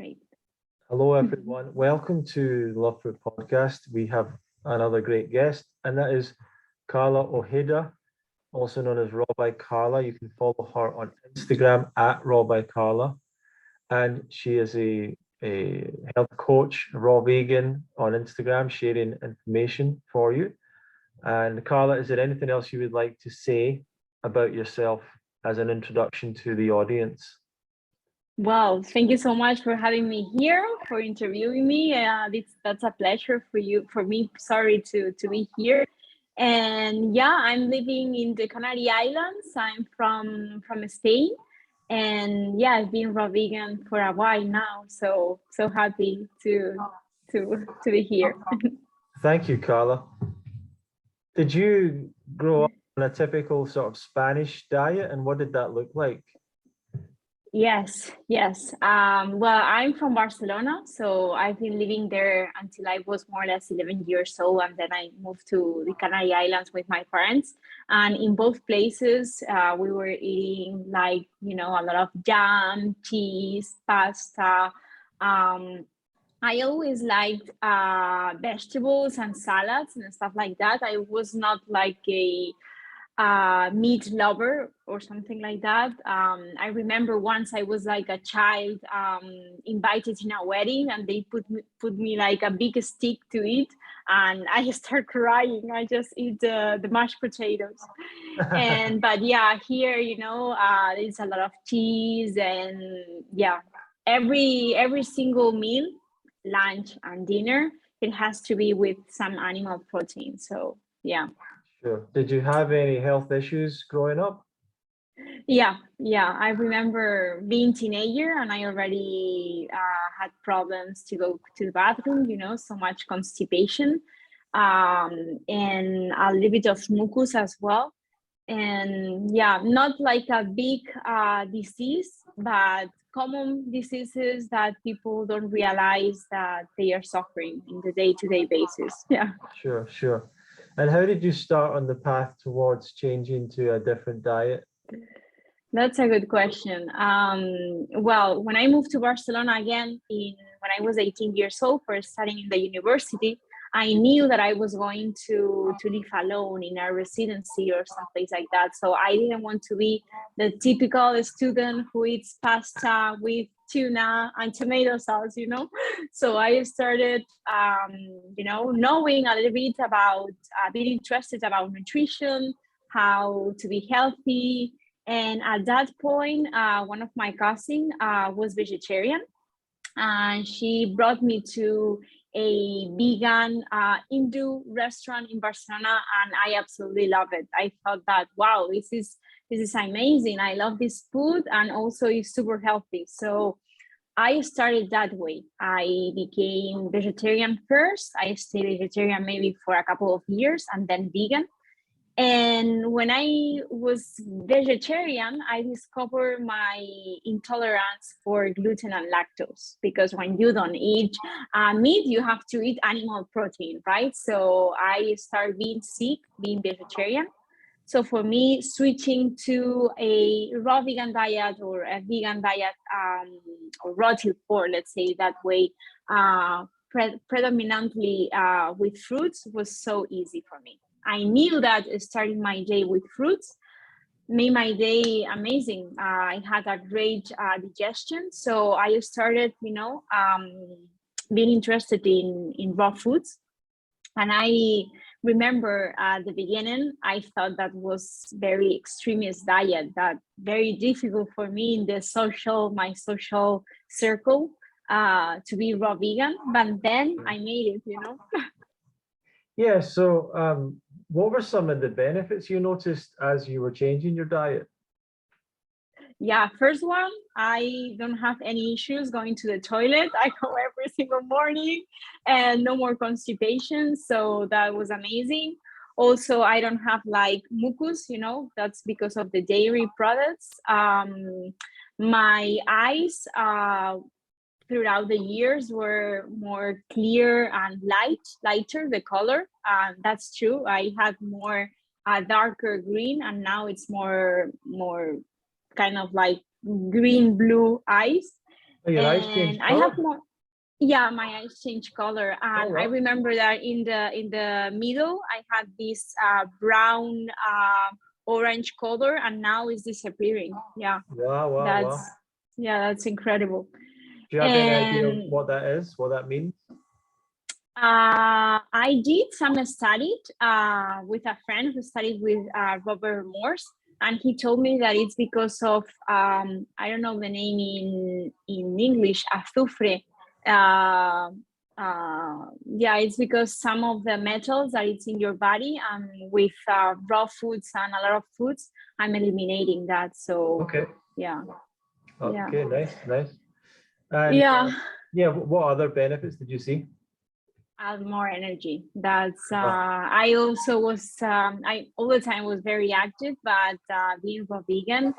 Great. Hello, everyone. Welcome to the Love Fruit podcast. We have another great guest, and that is Carla Ojeda, also known as Raw by Carla. You can follow her on Instagram at Raw by Carla, and she is a health coach, raw vegan on Instagram, sharing information for you. And Carla, is there anything else you would like to say about yourself as an introduction to the audience? Well, thank you so much for having me here, for interviewing me. That's a pleasure for me. Sorry to be here. And yeah, I'm living in the Canary Islands. I'm from Spain, and yeah, I've been raw vegan for a while now. So happy to be here. Thank you, Carla. Did you grow up on a typical sort of Spanish diet, and what did that look like? Yes. Well, I'm from Barcelona, so I've been living there until I was more or less 11 years old, and then I moved to the Canary Islands with my parents. And in both places, we were eating a lot of jam, cheese, pasta. Um, I always liked vegetables and salads and stuff like that. I was not like a meat lover or something like that. I remember once I was like a child invited in a wedding, and they put me like a big stick to eat, and I start crying. I just eat the mashed potatoes. But yeah, here there's a lot of cheese, and yeah, every single meal, lunch and dinner, it has to be with some animal protein. So yeah. Sure. Did you have any health issues growing up? Yeah. I remember being teenager, and I already had problems to go to the bathroom. So much constipation, and a little bit of mucus as well. And yeah, not like a big disease, but common diseases that people don't realize that they are suffering in the day-to-day basis. Yeah. Sure. And how did you start on the path towards changing to a different diet? That's a good question. Well, when I moved to Barcelona again, when I was 18 years old for studying in the university, I knew that I was going to live alone in a residency or someplace like that. So I didn't want to be the typical student who eats pasta with tuna and tomato sauce. So I started, knowing a little bit about being interested about nutrition, how to be healthy. And at that point, one of my cousins was vegetarian, and she brought me to a vegan Hindu restaurant in Barcelona, and I absolutely love it. I thought that, wow, this is amazing. I love this food, and also it's super healthy. So I started that way. I became vegetarian first. I stayed vegetarian maybe for a couple of years, and then vegan. And when I was vegetarian, I discovered my intolerance for gluten and lactose, because when you don't eat meat, you have to eat animal protein, right? So I started being sick, being vegetarian. So for me, switching to a raw vegan diet or a vegan diet, or raw till four, let's say that way, predominantly with fruits, was so easy for me. I knew that starting my day with fruits made my day amazing. I had a great digestion, so I started, being interested in raw foods. And I remember at the beginning, I thought that was very extremist diet, that very difficult for me in my social circle, to be raw vegan. But then I made it. Yeah, so what were some of the benefits you noticed as you were changing your diet? Yeah, first one, I don't have any issues going to the toilet. I go every single morning, and no more constipation. So that was amazing. Also, I don't have like mucus, that's because of the dairy products. My eyes throughout the years were more clear and lighter, the color. That's true. I had more darker green, and now it's more kind of like green blue eyes. Oh, your eyes changed And I have color? more. Yeah, my eyes changed color, Oh, and I wow. remember that in the middle I had this brown orange color, and now it's disappearing. Yeah, Wow, wow, wow. that's incredible. Do you have any idea And what that is, what that means? I did some study with a friend who studied with Robert Morse, and he told me that it's because of I don't know the name in English, azufre. Uh, yeah, it's because some of the metals that it's in your body, and with raw foods and a lot of foods, I'm eliminating that. So Okay. yeah, yeah, Okay, nice, nice. And yeah. yeah, what other benefits did you see? Add more energy. That's Uh, I also was I all the time was very active, but being a vegan,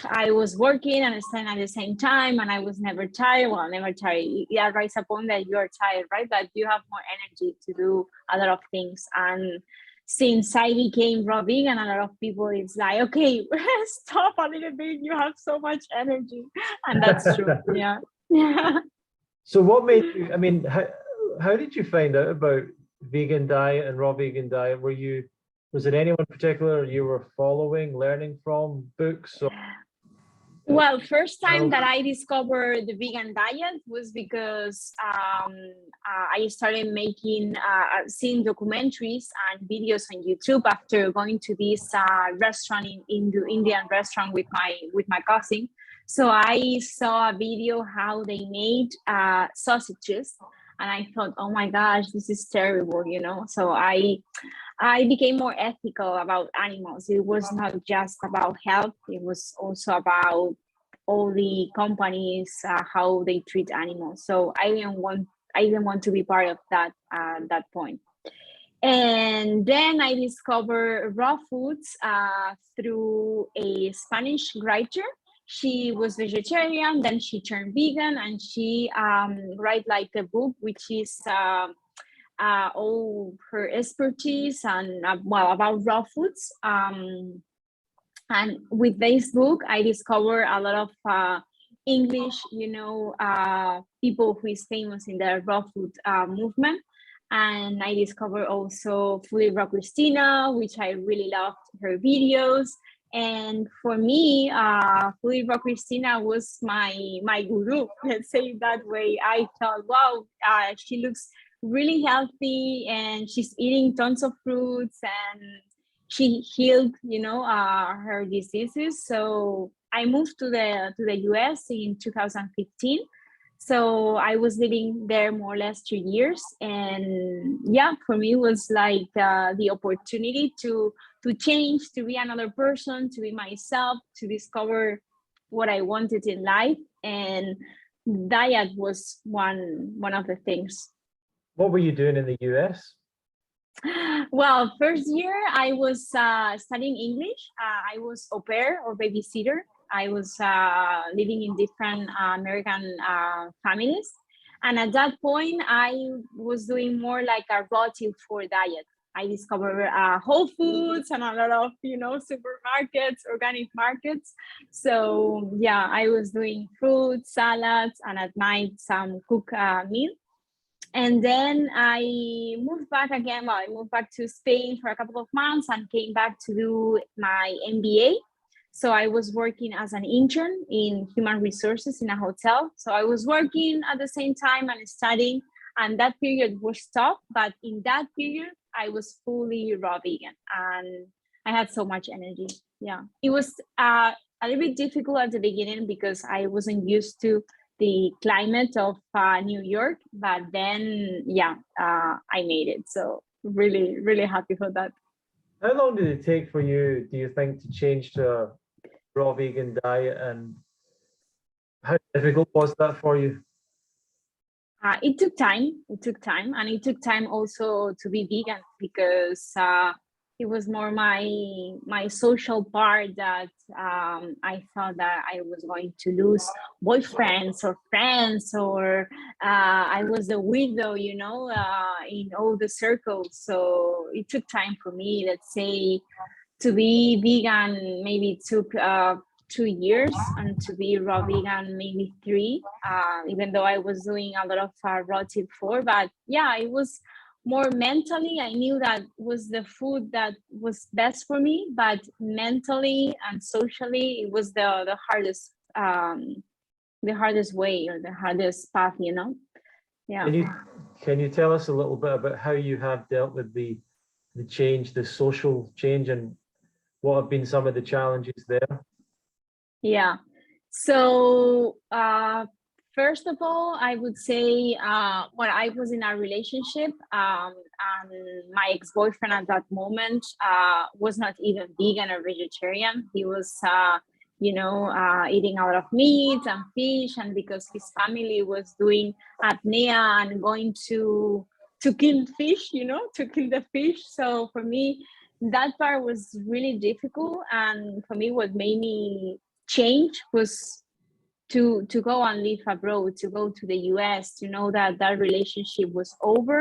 I was working and studying at the same time, and I was never tired. Well, never tired. Yeah, right. It's a point that you're tired, right? But you have more energy to do a lot of things. And since I became raw vegan, a lot of people it's like, okay, stop a little bit. You have so much energy, and that's true. Yeah. Yeah. So what made you, I mean, how did you find out about vegan diet and raw vegan diet? Was it anyone in particular you were following, learning from, books or Well, first time channels? that I discovered the vegan diet was because I started making, seeing documentaries and videos on YouTube after going to this restaurant in the Indian restaurant with my cousin. So I saw a video how they made sausages, and I thought, oh my gosh, this is terrible, you know. So I became more ethical about animals. It was not just about health, it was also about all the companies, how they treat animals. So I didn't want to be part of that that point. And then I discovered raw foods through a Spanish writer. She was vegetarian, then she turned vegan, and she write like a book which is all her expertise and well about raw foods. And with this book, I discovered a lot of English, people who is famous in the raw food movement. And I discovered also Foodie Raw Christina, which I really loved her videos. And for me, Foodie Raw Christina was my guru. Let's say it that way. I thought, wow, she looks really healthy, and she's eating tons of fruits, and she healed, her diseases. So I moved to the US in 2015. So I was living there more or less 2 years, and yeah, for me it was like the opportunity to change, to be another person, to be myself, to discover what I wanted in life, and diet was one of the things. What were you doing in the US? Well, first year I was studying English. I was au pair or babysitter. I was living in different American families. And at that point, I was doing more like a raw till four diet. I discovered Whole Foods and a lot of, supermarkets, organic markets. So yeah, I was doing fruits, salads, and at night some cooked meal. And then I moved back again. Well, I moved back to Spain for a couple of months and came back to do my MBA. So I was working as an intern in human resources in a hotel. So I was working at the same time and studying, and that period was tough. But in that period, I was fully raw vegan, and I had so much energy. Yeah, it was a little bit difficult at the beginning because I wasn't used to the climate of New York, but then yeah, I made it. So really, really happy for that. How long did it take for you, do you think, to change to a raw vegan diet, and how difficult was that for you? It took time. It took time, and it took time also to be vegan because it was more my social part that I thought that I was going to lose boyfriends or friends, or I was a widow, in all the circles. So it took time for me. Let's say to be vegan, maybe it took 2 years, and to be raw vegan maybe 3, even though I was doing a lot of raw before. But yeah, it was more mentally. I knew that was the food that was best for me, but mentally and socially, it was the hardest way, or the hardest path, Yeah. Can you tell us a little bit about how you have dealt with the change, the social change, and what have been some of the challenges there? Yeah. So first of all, I would say when I was in a relationship, and my ex-boyfriend at that moment was not even vegan or vegetarian. He was, eating a lot of meat and fish, and because his family was doing apnea and going to kill fish, to kill the fish. So for me, that part was really difficult, and for me, what made me change was to go and live abroad, to go to the US, to know that that relationship was over,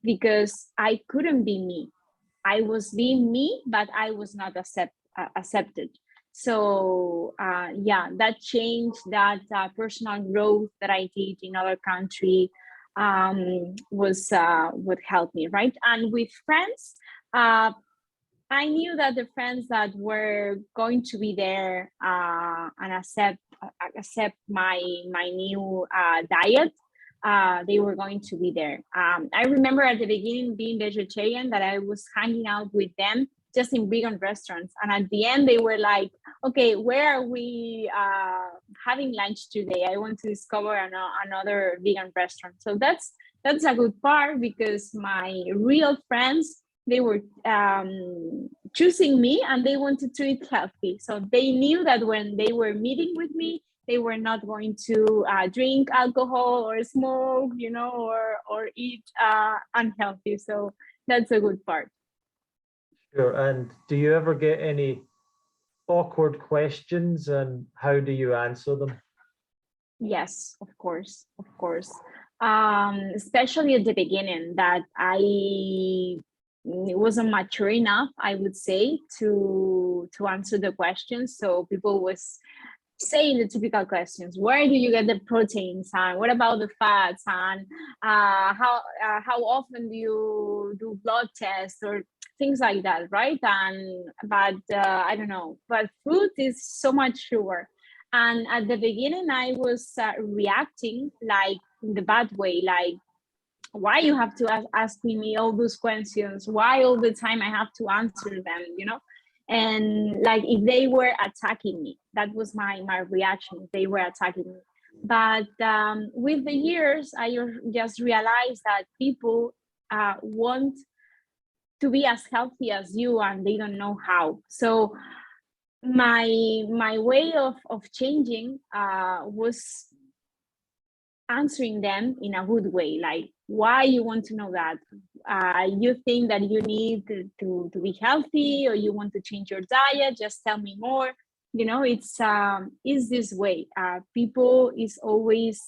because I couldn't be me. I was being me, but I was not accepted. So yeah, that change, that personal growth that I did in other country was what helped me, right? And with friends, I knew that the friends that were going to be there and accept my new diet, they were going to be there. I remember at the beginning being vegetarian, that I was hanging out with them just in vegan restaurants, and at the end they were like, "Okay, where are we having lunch today? I want to discover another vegan restaurant." So that's a good part, because my real friends, they were choosing me, and they wanted to eat healthy. So they knew that when they were meeting with me, they were not going to drink alcohol or smoke, or eat unhealthy. So that's a good part. Sure. And do you ever get any awkward questions, and how do you answer them? Yes, of course. Especially at the beginning, that I wasn't mature enough, I would say, to answer the questions. So people was saying the typical questions: where do you get the proteins, and what about the fats, and how often do you do blood tests, or things like that, right? But I don't know, but fruit is so much sugar. And at the beginning, I was reacting like in the bad way, like, why you have to ask me all those questions, why all the time I have to answer them. And like, if they were attacking me, that was my reaction. They were attacking me. But with the years, I just realized that people want to be as healthy as you, and they don't know how. So my way of changing was answering them in a good way, like, why you want to know that? You think that you need to be healthy, or you want to change your diet? Just tell me more. It's this way. People is always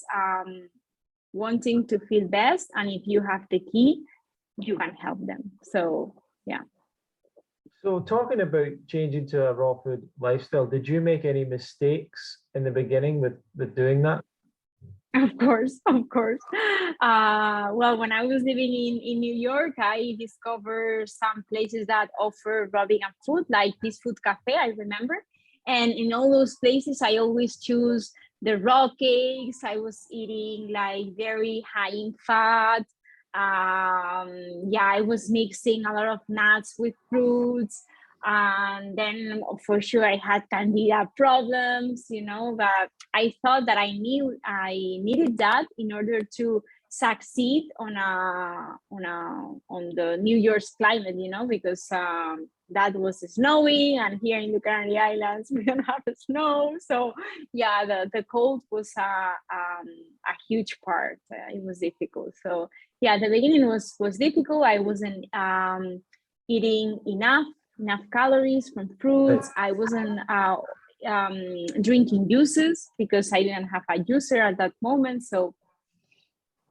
wanting to feel best, and if you have the key, you can help them. So yeah. So talking about changing to a raw food lifestyle, did you make any mistakes in the beginning with doing that? Of course. Well, when I was living in New York, I discovered some places that offer raw vegan food, like this food cafe, I remember. And in all those places, I always choose the raw cakes. I was eating like very high in fat. Yeah, I was mixing a lot of nuts with fruits. And then for sure I had candida problems, but I thought that I needed that in order to succeed on the New Year's climate, because that was snowing, and here in the Canary Islands we don't have snow. So yeah, the cold was a huge part. It was difficult. So yeah, the beginning was difficult. I wasn't eating enough calories from fruits. I wasn't drinking juices, because I didn't have a juicer at that moment. So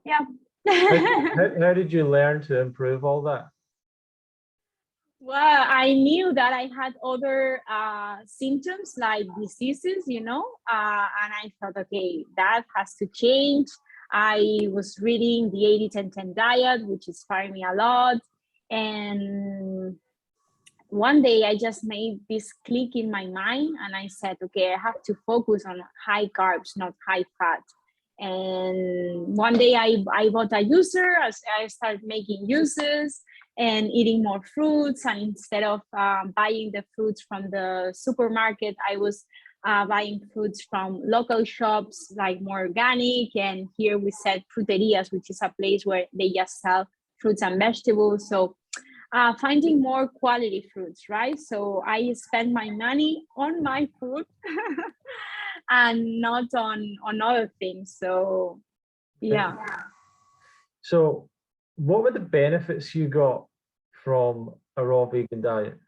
yeah. How did you learn to improve all that? Well, I knew that I had other symptoms like diseases, and I thought, okay, that has to change. I was reading the 80-10-10 diet, which inspired me a lot. And one day I just made this click in my mind and I said, okay, I have to focus on high carbs, not high fat. And one day I bought a juicer. I started making juices and eating more fruits. And instead of buying the fruits from the supermarket, I was buying fruits from local shops, like more organic. And here we said fruterias, which is a place where they just sell fruits and vegetables. So finding more quality fruits, right? So I spend my money on my food and not on other things. So yeah. So, what were the benefits you got from a raw vegan diet?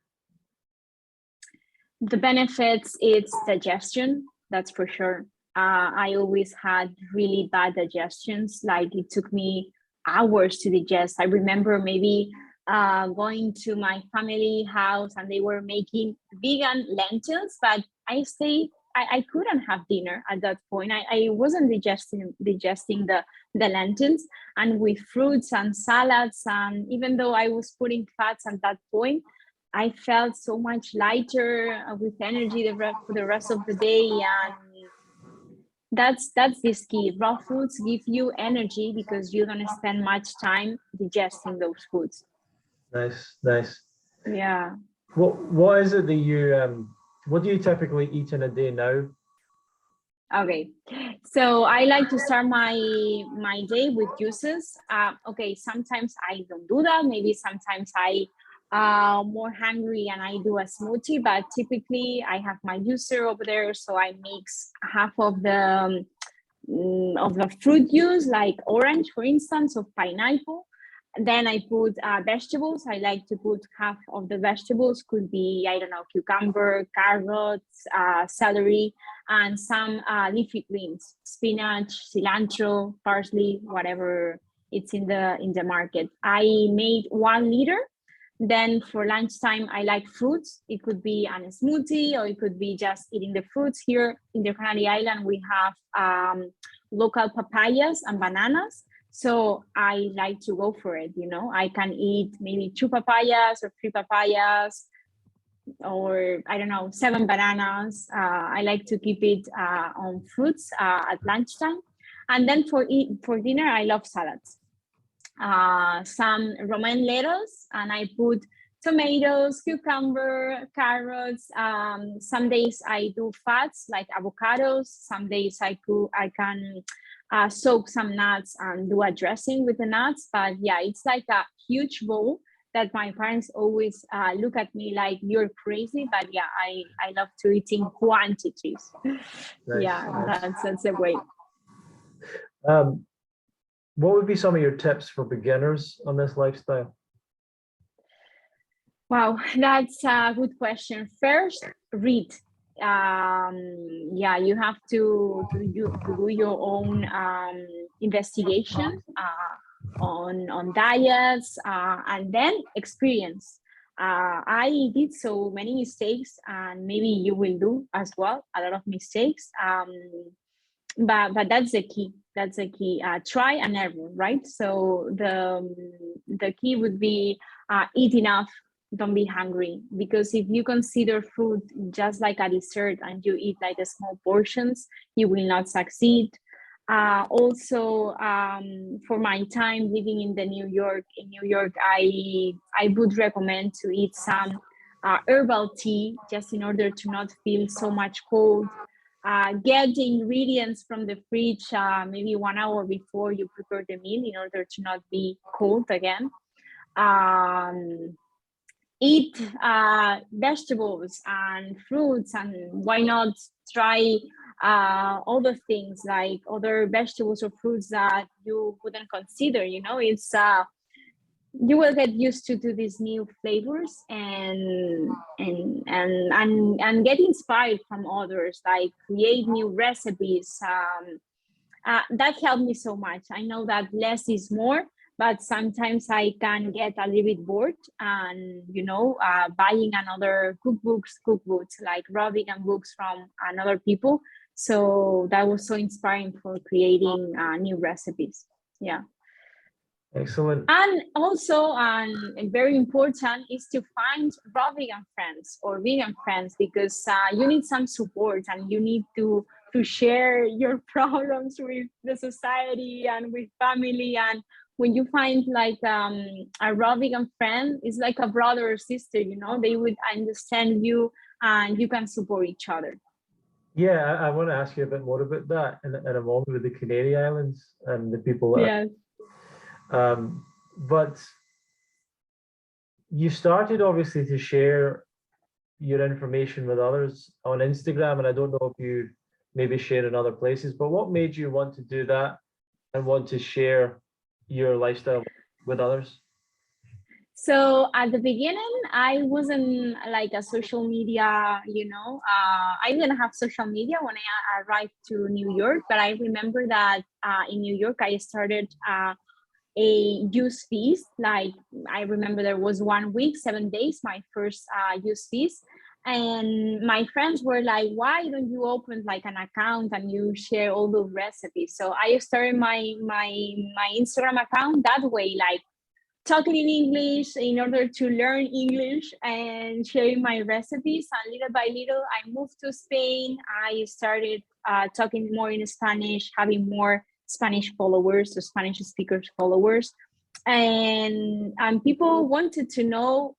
The benefits, it's digestion, that's for sure. I always had really bad digestions, like it took me hours to digest. I remember maybe going to my family house and they were making vegan lentils, but I couldn't have dinner at that point. I wasn't digesting the lentils, and with fruits and salads, and even though I was putting fats at that point, I felt so much lighter with energy for the rest of the day. And that's this key. Raw foods give you energy because you don't spend much time digesting those foods. Nice, nice. Yeah. What is it that what do you typically eat in a day now? Okay, so I like to start my day with juices. Okay, sometimes I don't do that. Maybe sometimes I more hungry and I do a smoothie, but typically I have my juicer over there, so I mix half of the fruit juice, like orange, for instance, or pineapple. Then I put vegetables. I like to put half of the vegetables, could be, I don't know, cucumber, carrots, celery, and some leafy greens, spinach, cilantro, parsley, whatever it's in the market. I made 1 liter. Then for lunchtime, I like fruits. It could be a smoothie or it could be just eating the fruits. Here in the Canary Island, we have local papayas and bananas. So I like to go for it. I can eat maybe 2 papayas or 3 papayas, or I don't know, 7 bananas. I like to keep it on fruits at lunchtime. And then for dinner, I love salads. Some romaine lettuce, and I put tomatoes, cucumber, carrots. Some days I do fats like avocados. Some days I can soak some nuts and do a dressing with the nuts. But yeah, it's like a huge bowl that my parents always look at me like you're crazy. But yeah, I love to eat in quantities. Nice, Yeah, nice. that's the way. What would be some of your tips for beginners on this lifestyle? Wow, that's a good question. First, read. Yeah, you have to do your own investigation on diets, and then experience. I did so many mistakes, and maybe you will do as well a lot of mistakes. But that's the key. That's the key. Try and error, right? So the key would be eat enough. Don't be hungry, because if you consider food just like a dessert and you eat like the small portions, you will not succeed. Also, for my time living in New York, I would recommend to eat some herbal tea, just in order to not feel so much cold. Get the ingredients from the fridge maybe 1 hour before you prepare the meal, in order to not be cold again. Eat vegetables and fruits, and why not try other things like other vegetables or fruits that you wouldn't consider. It's you will get used to these new flavors, and get inspired from others, like create new recipes. That helped me so much. I know that less is more, but sometimes I can get a little bit bored and, buying another cookbooks, like raw vegan books from another people. So that was so inspiring for creating new recipes. Yeah. Excellent. And also, very important is to find raw vegan friends or vegan friends, because you need some support and you need to share your problems with the society and with family. And when you find like a raw vegan friend, it's like a brother or sister, they would understand you and you can support each other. Yeah, I want to ask you a bit more about that in a moment with the Canary Islands and the people that but you started obviously to share your information with others on Instagram, and I don't know if you maybe share in other places, but what made you want to do that and want to share your lifestyle with others? So at the beginning, I wasn't like a social media, I didn't have social media when I arrived to New York, but I remember that in New York, I started a youth feast. Like, I remember there was 1 week, 7 days, my first youth feast. And my friends were like, why don't you open like an account and you share all those recipes? So I started my Instagram account that way, like talking in English in order to learn English and sharing my recipes. And little by little, I moved to Spain. I started talking more in Spanish, having more Spanish followers, or Spanish speakers followers. And people wanted to know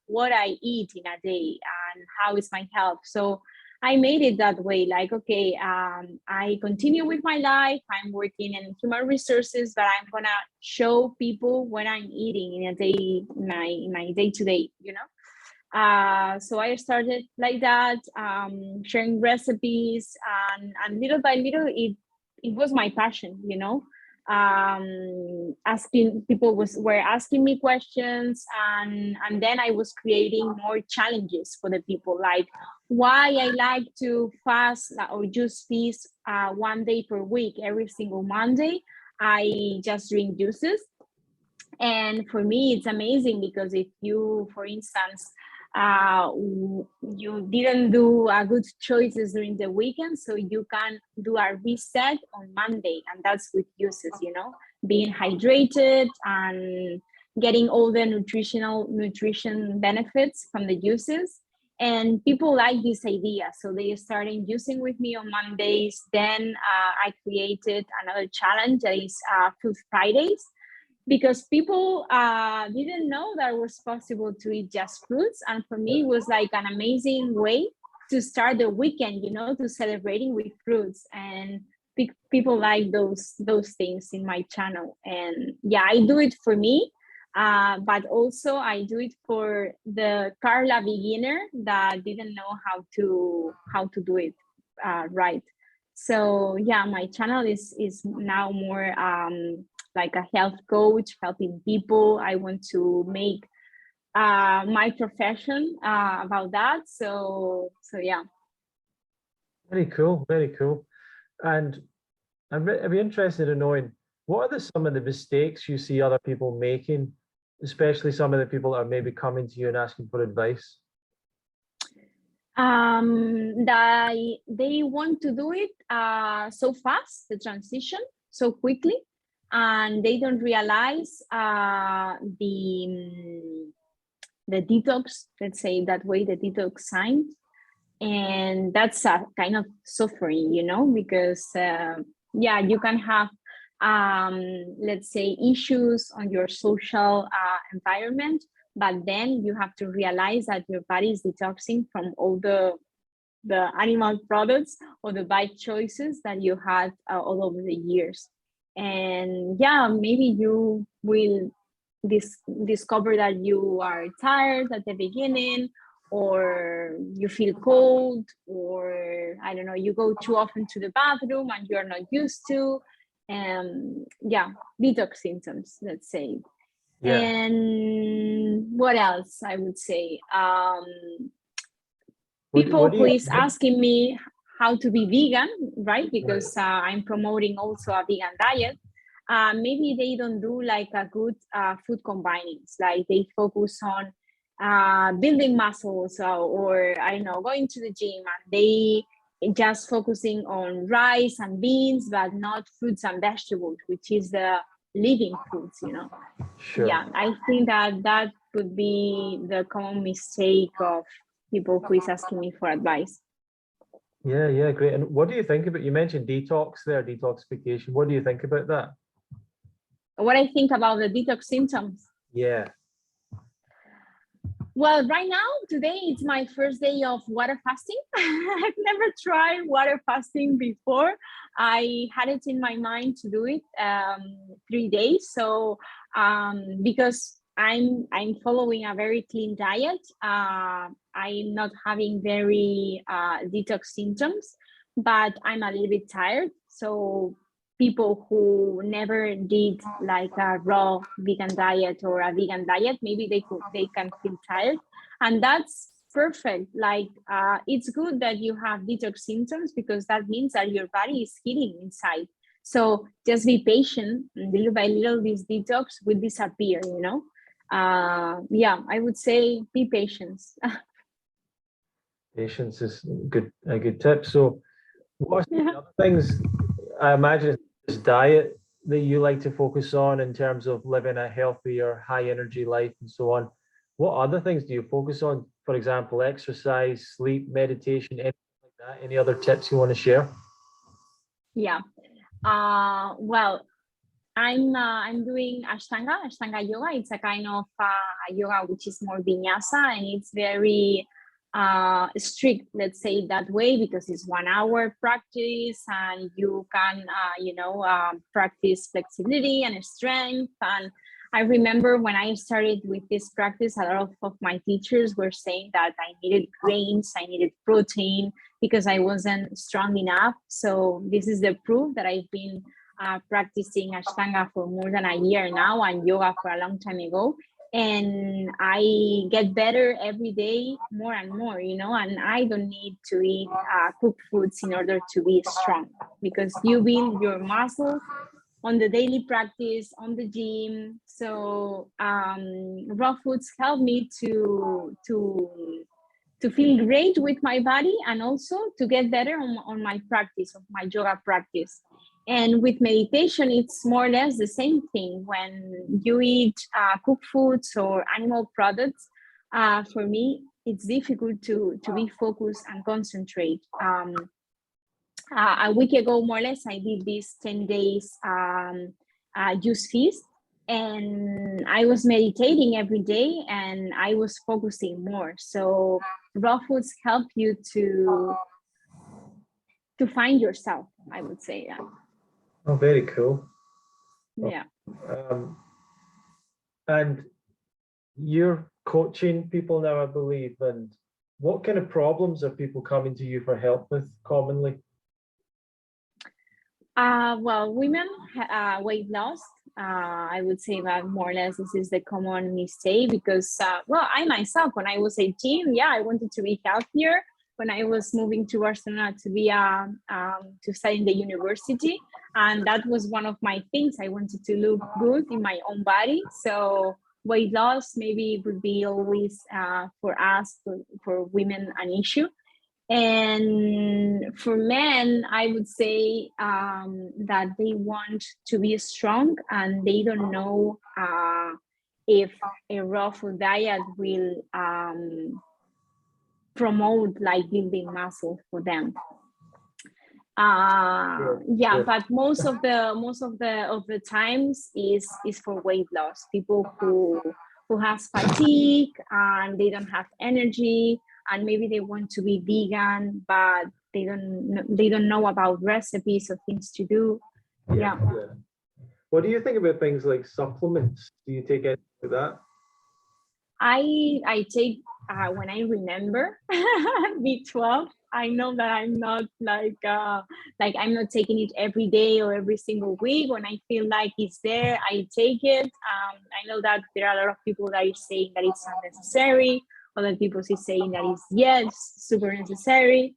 what I eat in a day and how is my health. So I made it that way, like, okay, I continue with my life. I'm working in human resources, but I'm gonna show people what I'm eating in a day, my day to day, So I started like that, sharing recipes, and little by little, it was my passion, asking people were asking me questions, and then I was creating more challenges for the people, like why I like to fast or just feast 1 day per week. Every single Monday, I just drink juices. And for me, it's amazing because if you, for instance, you didn't do good choices during the weekend, so you can do a reset on Monday, and that's with juices, being hydrated and getting all the nutrition benefits from the juices. And people like this idea, so they started using with me on Mondays. Then I created another challenge that is Food Fridays, because people didn't know that it was possible to eat just fruits. And for me, it was like an amazing way to start the weekend, to celebrating with fruits. And people like those things in my channel. And yeah, I do it for me, but also I do it for the Carla beginner that didn't know how to do it right. So yeah, my channel is now more like a health coach, helping people. I want to make my profession about that. So yeah. Very cool, very cool. And I'd be interested in knowing, what are some of the mistakes you see other people making, especially some of the people that are maybe coming to you and asking for advice? They want to do it so fast, the transition so quickly, and they don't realize the detox, let's say that way, the detox signs. And that's a kind of suffering, because you can have let's say issues on your social environment, but then you have to realize that your body is detoxing from all the animal products or the bad choices that you had all over the years. And yeah, maybe you will discover that you are tired at the beginning, or you feel cold, or I don't know, you go too often to the bathroom and you're not used to. Detox symptoms, let's say. Yeah. And what else I would say? People who is asking me how to be vegan, right? Because I'm promoting also a vegan diet. maybe they don't do like a good food combinings, like they focus on building muscles, or I don't know, going to the gym, and they just focusing on rice and beans, but not fruits and vegetables, which is the living foods, you know. Sure. Yeah, I think that would be the common mistake of people who is asking me for advice. Yeah, great. And what do you think about, you mentioned detox there, detoxification. What do you think about that? What I think about the detox symptoms? Yeah. Well, right now, today, it's my first day of water fasting. I've never tried water fasting before. I had it in my mind to do it 3 days. So because I'm following a very clean diet, I'm not having very detox symptoms, but I'm a little bit tired. So people who never did like a raw vegan diet or a vegan diet, maybe they can feel tired, and that's perfect. Like it's good that you have detox symptoms, because that means that your body is healing inside. So just be patient, and little by little this detox will disappear, you know. Yeah, I would say be patient. Patience is a good tip. So what are some other things, I imagine it's diet that you like to focus on in terms of living a healthier, high energy life and so on. What other things do you focus on? For example, exercise, sleep, meditation, anything like that? Any other tips you want to share? Yeah. Well, I'm doing Ashtanga Yoga. It's a kind of yoga which is more vinyasa, and it's very strict, let's say that way, because it's 1 hour practice, and you can practice flexibility and strength. And I remember when I started with this practice, a lot of my teachers were saying that I needed grains, I needed protein, because I wasn't strong enough. So this is the proof that I've been practicing Ashtanga for more than a year now, and yoga for a long time ago. And I get better every day, more and more, you know, and I don't need to eat cooked foods in order to be strong, because you build your muscles on the daily practice, on the gym. So raw foods help me to feel great with my body, and also to get better on my practice, of my yoga practice. And with meditation, it's more or less the same thing. When you eat cooked foods or animal products, for me, it's difficult to be focused and concentrate. A week ago, more or less, I did this 10 days juice feast, and I was meditating every day, and I was focusing more. So raw foods help you to find yourself, I would say. Yeah. Oh, very cool. Yeah. And you're coaching people now, I believe. And what kind of problems are people coming to you for help with commonly? Well, women weight loss. I would say that more or less this is the common mistake, because well, I myself, when I was 18, yeah, I wanted to be healthier. When I was moving to Barcelona to be to study in the university, and that was one of my things. I wanted to look good in my own body. So weight loss maybe would be always for us, for women, an issue. And for men, I would say that they want to be strong, and they don't know if a raw food diet will promote like building muscle for them. Yeah, but most of the times is for weight loss. People who has fatigue, and they don't have energy, and maybe they want to be vegan, but they don't know about recipes or things to do. Yeah. What do you think about things like supplements? Do you take anything like that? I take when I remember B12. I know that I'm not like I'm not taking it every day or every single week. When I feel like it's there, I take it. I know that there are a lot of people that are saying that it's unnecessary. Other people is saying that it's yes, super necessary.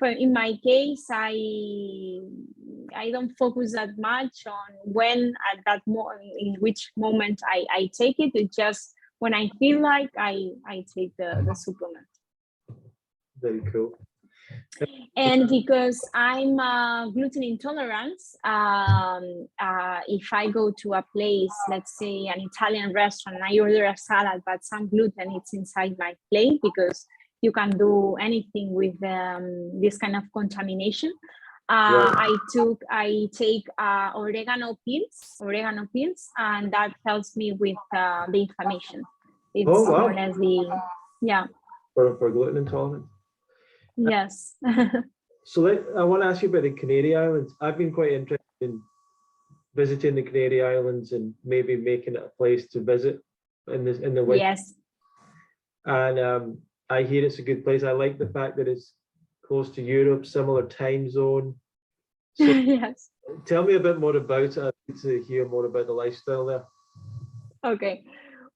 But in my case, I I don't focus that much on when at that in which moment I take it. It's just when I feel like I take the supplement. Very cool. And because I'm gluten intolerant, if I go to a place, let's say an Italian restaurant, I order a salad, but some gluten it's inside my plate, because you can do anything with this kind of contamination. I take oregano pills, and that helps me with the inflammation. It's more or less for gluten intolerance. Yes. So I want to ask you about the Canary Islands. I've been quite interested in visiting the Canary Islands and maybe making it a place to visit in the winter. Yes. And I hear it's a good place. I like the fact that it's close to Europe, similar time zone. So yes. Tell me a bit more about it. I'd like to hear more about the lifestyle there. Okay.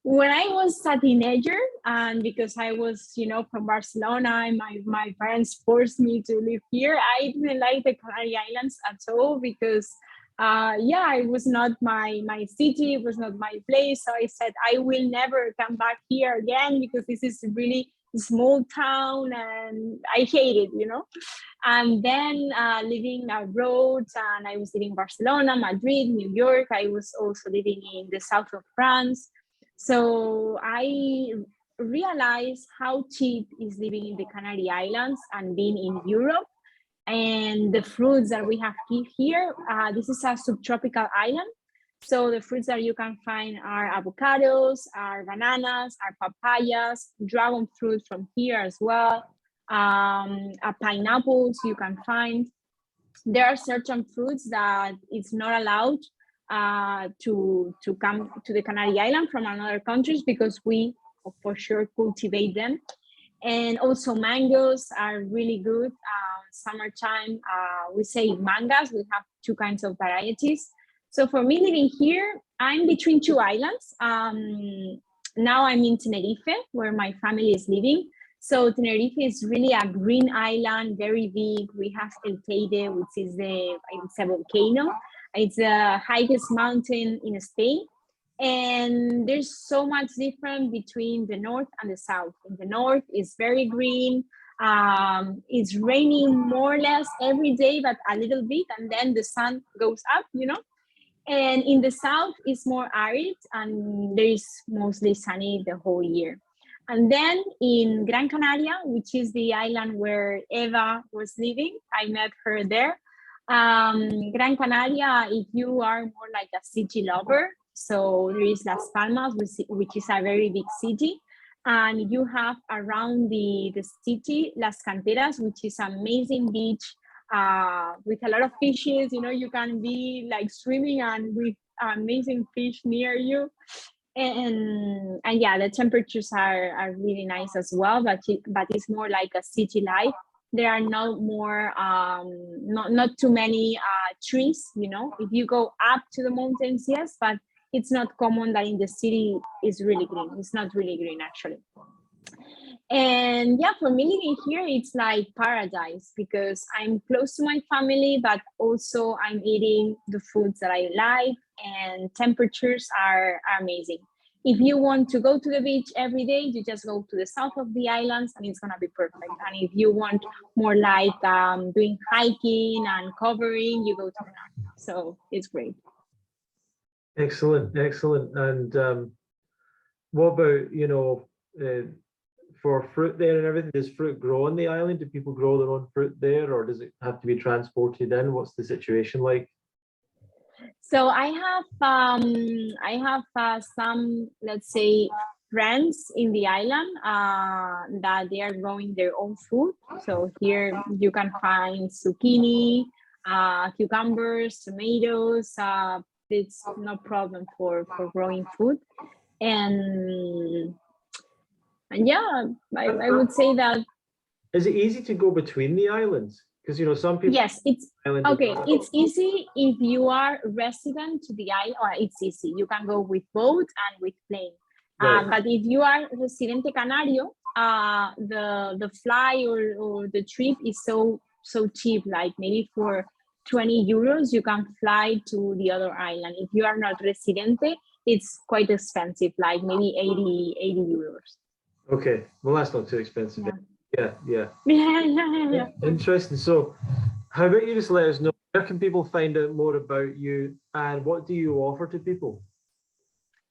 When I was a teenager, and because I was, from Barcelona, and my parents forced me to live here, I didn't like the Canary Islands at all, because it was not my city, it was not my place. So I said, I will never come back here again, because this is really small town and I hate it, And then living abroad, and I was living in Barcelona, Madrid, New York. I was also living in the south of France. So I realized how cheap is living in the Canary Islands and being in Europe. And the fruits that we have here, this is a subtropical island. So the fruits that you can find are avocados, are bananas, are papayas, dragon fruit from here as well, pineapples you can find. There are certain fruits that it's not allowed to come to the Canary Island from another countries, because we for sure cultivate them. And also mangoes are really good. Summertime, we say mangas. We have two kinds of varieties. So for me living here, I'm between two islands. Now I'm in Tenerife, where my family is living. So Tenerife is really a green island, very big. We have El Teide, which is it's a volcano. It's the highest mountain in Spain. And there's so much different between the north and the south. In the north, it's very green. It's raining more or less every day, but a little bit, and then the sun goes up, And in the south, it's more arid, and there is mostly sunny the whole year. And then in Gran Canaria, which is the island where Eva was living, I met her there. Gran Canaria, if you are more like a city lover, so there is Las Palmas, which is a very big city. And you have around the city, Las Canteras, which is an amazing beach with a lot of fishes. You can be like swimming and with amazing fish near you. And the temperatures are really nice as well, but it's more like a city life. There are not not too many trees, If you go up to the mountains, yes, but it's not common that in the city is really green. It's not really green, actually. And for me living here, it's like paradise, because I'm close to my family, but also I'm eating the foods that I like, and temperatures are amazing. If you want to go to the beach every day, you just go to the south of the islands, and it's gonna be perfect. And if you want more like doing hiking and covering, you go to the north. So it's great. Excellent. And what about, for fruit there and everything? Does fruit grow on the island? Do people grow their own fruit there, or does it have to be transported in? What's the situation like? So I have some, let's say, friends in the island that they are growing their own food. So here you can find zucchini, cucumbers, tomatoes. It's no problem for growing food. And I would say that. Is it easy to go between the islands? Because some people. Yes, it's okay. It's easy if you are resident to the island, or it's easy. You can go with boat and with plane. Right. But if you are residente canario, the fly or the trip is so cheap. Like maybe for 20 euros, you can fly to the other island. If you are not residente, it's quite expensive, like maybe 80 euros. Okay, well, that's not too expensive. Yeah. Yeah. Yeah. Interesting. So, how about you just let us know, where can people find out more about you, and what do you offer to people?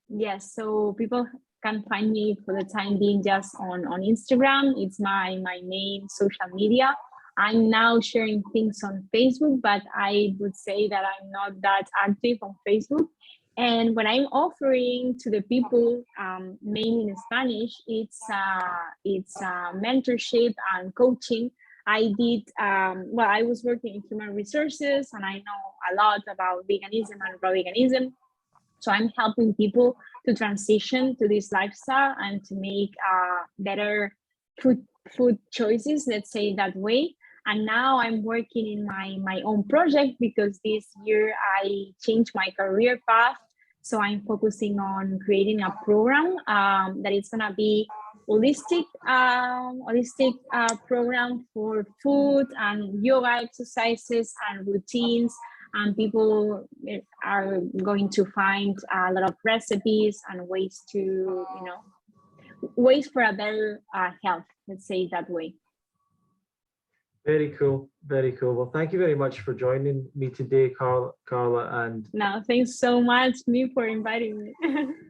Yes, so people can find me for the time being just on Instagram. It's my main social media. I'm now sharing things on Facebook, but I would say that I'm not that active on Facebook. And when I'm offering to the people, mainly in Spanish, it's mentorship and coaching. I did well. I was working in human resources, and I know a lot about veganism and raw veganism. So I'm helping people to transition to this lifestyle and to make better food choices, let's say that way. And now I'm working in my own project because this year I changed my career path. So I'm focusing on creating a program that is gonna be holistic program for food and yoga exercises and routines, and people are going to find a lot of recipes and ways to, ways for a better health, let's say it that way. Very cool. Very cool. Well, thank you very much for joining me today, Carla. And no, thanks so much, me, for inviting me.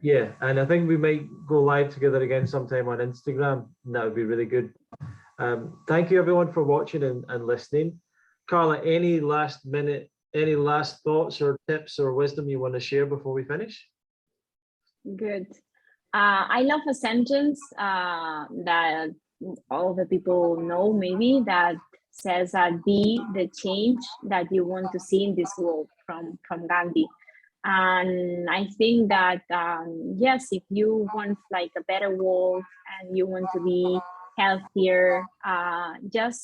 Yeah, and I think we might go live together again sometime on Instagram, and that would be really good. Thank you everyone for watching and listening. Carla, any last thoughts or tips or wisdom you want to share before we finish? Good. I love a sentence that all the people know, maybe, that says that be the change that you want to see in this world, from Gandhi. And I think that yes, if you want like a better world and you want to be healthier, just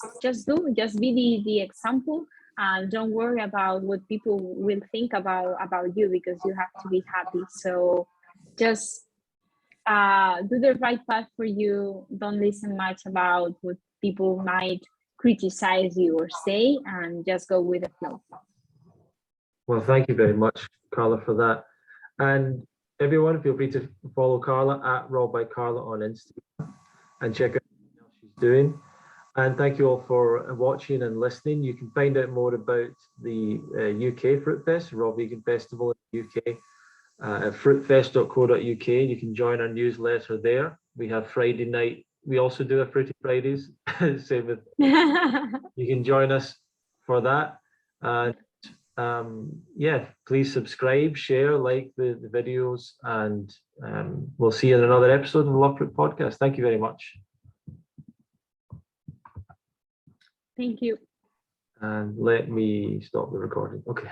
be the example, and don't worry about what people will think about you, because you have to be happy. So just do the right path for you. Don't listen much about what people might criticize you or say, and just go with the flow. Well, thank you very much, Carla, for that. And everyone, feel free to follow Carla at Raw by Carla on Instagram and check out what she's doing. And thank you all for watching and listening. You can find out more about the UK Fruitfest, Raw Vegan Festival in the UK, at fruitfest.co.uk. You can join our newsletter there. We have Friday night. We also do a Fruity Fridays. Same with you can join us for that. And yeah, please subscribe, share, like the videos, and we'll see you in another episode of the Love Fruit Podcast. Thank you very much. Thank you. And let me stop the recording. Okay.